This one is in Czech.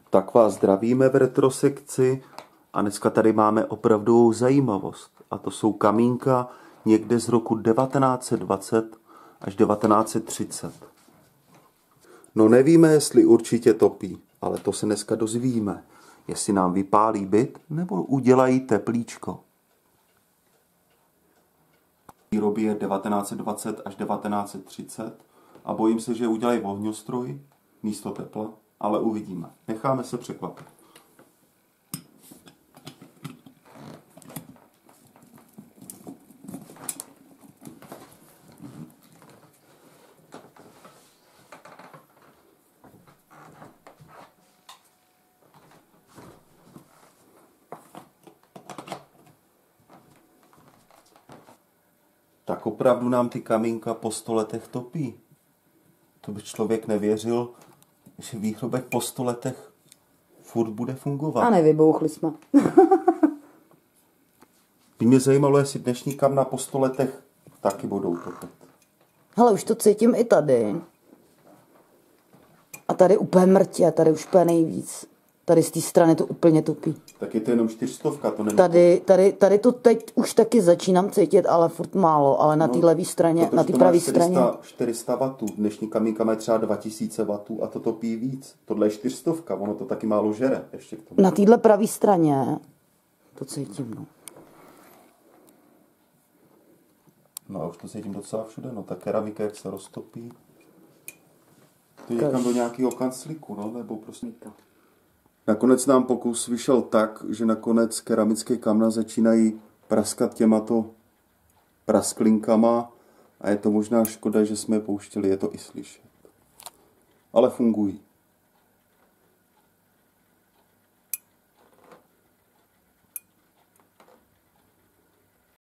Tak vás zdravíme v retrosekci a dneska tady máme opravdovou zajímavost. A to jsou kamínka někde z roku 1920 až 1930. No nevíme, jestli určitě topí, ale to se dneska dozvíme. Jestli nám vypálí byt nebo udělají teplíčko. Výroby je 1920 až 1930 a bojím se, že udělají ohňostroj místo tepla, ale uvidíme. Necháme se překvapit. Tak opravdu nám ty kamínka po 100 letech topí. To by člověk nevěřil, že výrobek po 100 letech furt bude fungovat. A nevybouchli jsme. By mě zajímalo, jestli dnešní kamna po 100 letech taky budou topit. Hele, už to cítím i tady. A tady úplně mrtě, a tady už úplně nejvíc. Tady z té strany to úplně topí. Tak je to jenom 400, to není. Tady to teď už taky začínám cítit, ale furt málo. Ale na té levé straně, na té pravé straně. 400 W. Dnešní kamínka má třeba 2000 W a to topí víc. Tohle je 400, ono to taky málo žere. Ještě k tomu. Na téhle pravé straně to cítím, no. No a už to cítím docela všude, no. Ta keramika, jak se roztopí. To je někam do nějakého kanclíku, no, nebo prostě. Nakonec nám pokus vyšel tak, že nakonec keramické kamna začínají praskat těmato prasklinkama a je to možná škoda, že jsme je pouštěli, je to i slyšet. Ale fungují.